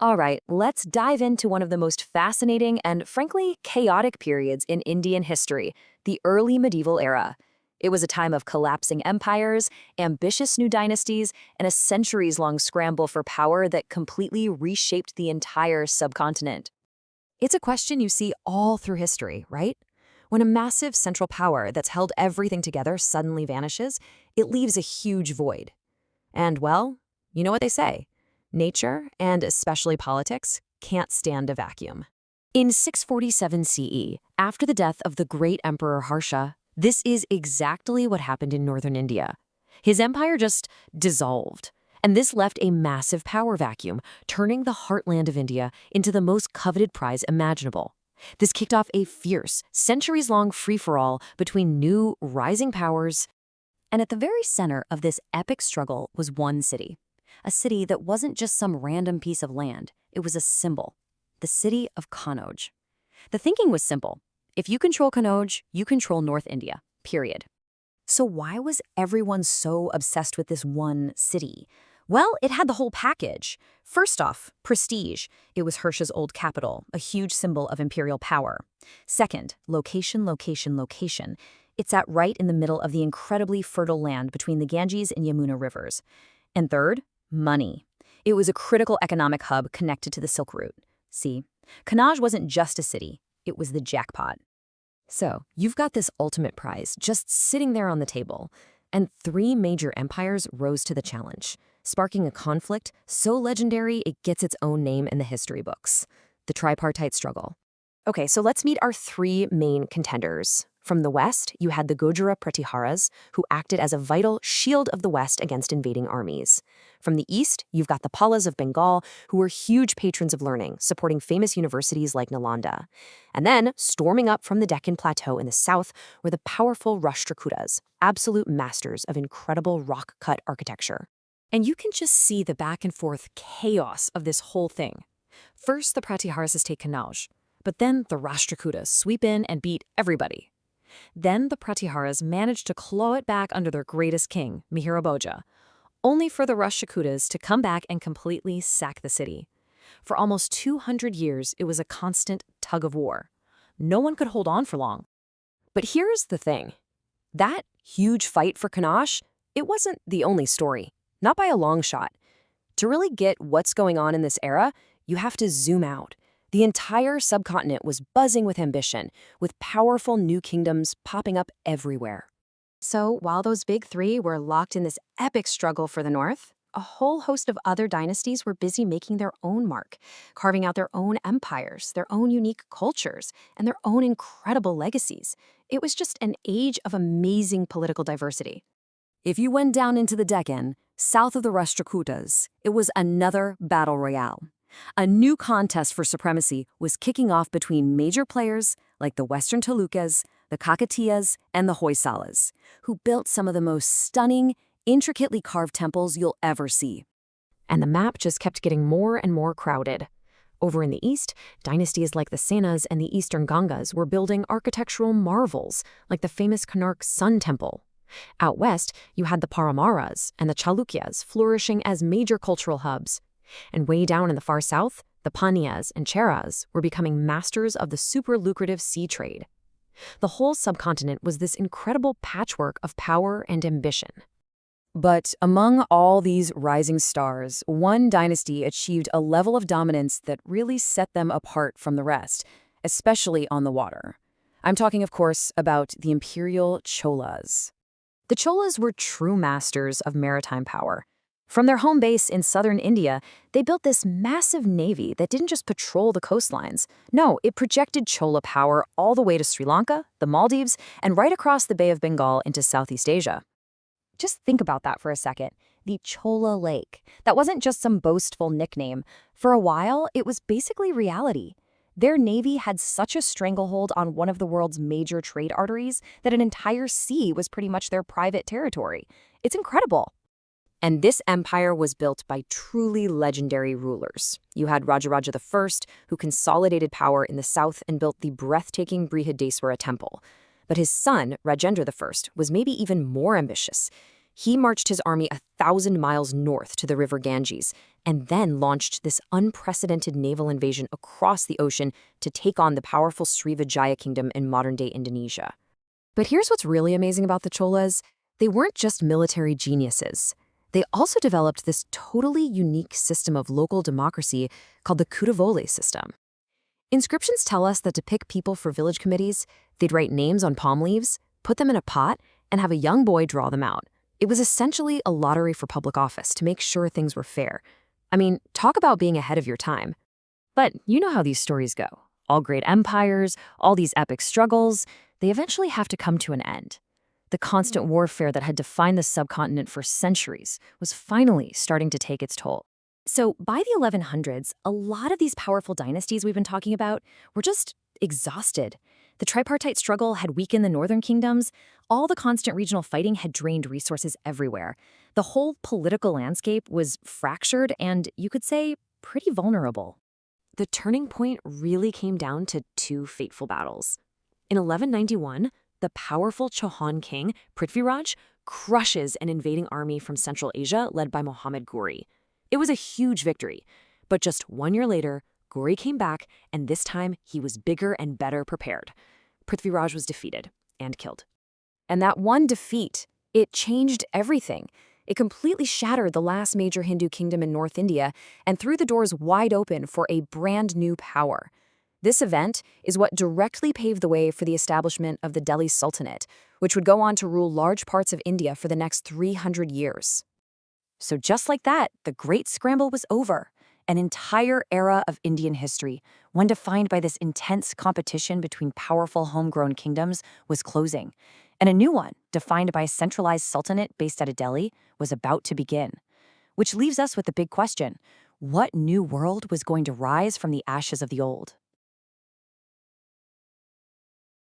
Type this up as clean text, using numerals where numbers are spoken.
All right, let's dive into one of the most fascinating and, frankly, chaotic periods in Indian history, the early medieval era. It was a time of collapsing empires, ambitious new dynasties, and a centuries-long scramble for power that completely reshaped the entire subcontinent. It's a question you see all through history, right? When a massive central power that's held everything together suddenly vanishes, it leaves a huge void. And, well, you know what they say. Nature, and especially politics, can't stand a vacuum. In 647 CE, after the death of the great emperor Harsha, this is exactly what happened in northern India. His empire just dissolved, and this left a massive power vacuum, turning the heartland of India into the most coveted prize imaginable. This kicked off a fierce, centuries-long free-for-all between new, rising powers. And at the very center of this epic struggle was one city. A city that wasn't just some random piece of land, it was a symbol. The city of Kannauj. The thinking was simple. If you control Kannauj, you control North India, period. So why was everyone so obsessed with this one city? Well, it had the whole package. First off, prestige. It was Harsha's old capital, a huge symbol of imperial power. Second, location, location, location. It sat right in the middle of the incredibly fertile land between the Ganges and Yamuna rivers. And third, money. It was a critical economic hub connected to the Silk Route. See, Kannauj wasn't just a city, it was the jackpot. So, you've got this ultimate prize just sitting there on the table, and three major empires rose to the challenge, sparking a conflict so legendary it gets its own name in the history books, the tripartite struggle. Okay, so let's meet our three main contenders. From the west, you had the Gojara Pratiharas, who acted as a vital shield of the west against invading armies. From the east, you've got the Pallas of Bengal, who were huge patrons of learning, supporting famous universities like Nalanda. And then, storming up from the Deccan Plateau in the south, were the powerful Rashtrakutas, absolute masters of incredible rock-cut architecture. And you can just see the back-and-forth chaos of this whole thing. First, the Pratiharas take Kannauj, but then the Rashtrakutas sweep in and beat everybody. Then the Pratiharas managed to claw it back under their greatest king, Mihira Bhoja, only for the Rashtrakutas to come back and completely sack the city. For almost 200 years, it was a constant tug of war. No one could hold on for long. But here's the thing. That huge fight for Kannauj, it wasn't the only story, not by a long shot. To really get what's going on in this era, you have to zoom out. The entire subcontinent was buzzing with ambition, with powerful new kingdoms popping up everywhere. So while those big three were locked in this epic struggle for the north, a whole host of other dynasties were busy making their own mark, carving out their own empires, their own unique cultures, and their own incredible legacies. It was just an age of amazing political diversity. If you went down into the Deccan, south of the Rashtrakutas, it was another battle royale. A new contest for supremacy was kicking off between major players like the Western Chalukyas, the Kakatiyas, and the Hoysalas, who built some of the most stunning, intricately carved temples you'll ever see. And the map just kept getting more and more crowded. Over in the east, dynasties like the Senas and the Eastern Gangas were building architectural marvels like the famous Konark Sun Temple. Out west, you had the Paramaras and the Chalukyas flourishing as major cultural hubs. And way down in the far south, the Pandyas and Cheras were becoming masters of the super lucrative sea trade. The whole subcontinent was this incredible patchwork of power and ambition. But among all these rising stars, one dynasty achieved a level of dominance that really set them apart from the rest, especially on the water. I'm talking, of course, about the imperial Cholas. The Cholas were true masters of maritime power. From their home base in southern India, they built this massive navy that didn't just patrol the coastlines. No, it projected Chola power all the way to Sri Lanka, the Maldives, and right across the Bay of Bengal into Southeast Asia. Just think about that for a second. The Chola Lake. That wasn't just some boastful nickname. For a while, it was basically reality. Their navy had such a stranglehold on one of the world's major trade arteries that an entire sea was pretty much their private territory. It's incredible. And this empire was built by truly legendary rulers. You had Rajaraja I, who consolidated power in the south and built the breathtaking Brihadeswara temple. But his son, Rajendra I, was maybe even more ambitious. He marched his army 1,000 miles north to the river Ganges and then launched this unprecedented naval invasion across the ocean to take on the powerful Srivijaya kingdom in modern-day Indonesia. But here's what's really amazing about the Cholas. They weren't just military geniuses. They also developed this totally unique system of local democracy called the Kudavole system. Inscriptions tell us that to pick people for village committees, they'd write names on palm leaves, put them in a pot, and have a young boy draw them out. It was essentially a lottery for public office to make sure things were fair. I mean, talk about being ahead of your time. But you know how these stories go. All great empires, all these epic struggles, they eventually have to come to an end. The constant warfare that had defined the subcontinent for centuries was finally starting to take its toll. So by the 1100s, a lot of these powerful dynasties we've been talking about were just exhausted. The tripartite struggle had weakened the northern kingdoms. All the constant regional fighting had drained resources everywhere. The whole political landscape was fractured and, you could say, pretty vulnerable. The turning point really came down to two fateful battles. In 1191, the powerful Chauhan king, Prithviraj, crushes an invading army from Central Asia led by Muhammad Ghori. It was a huge victory, but just 1 year later, Ghori came back, and this time he was bigger and better prepared. Prithviraj was defeated and killed. And that one defeat, it changed everything. It completely shattered the last major Hindu kingdom in North India and threw the doors wide open for a brand new power. This event is what directly paved the way for the establishment of the Delhi Sultanate, which would go on to rule large parts of India for the next 300 years. So just like that, the Great Scramble was over. An entire era of Indian history, one defined by this intense competition between powerful homegrown kingdoms, was closing. And a new one, defined by a centralized sultanate based out of Delhi, was about to begin. Which leaves us with the big question: what new world was going to rise from the ashes of the old?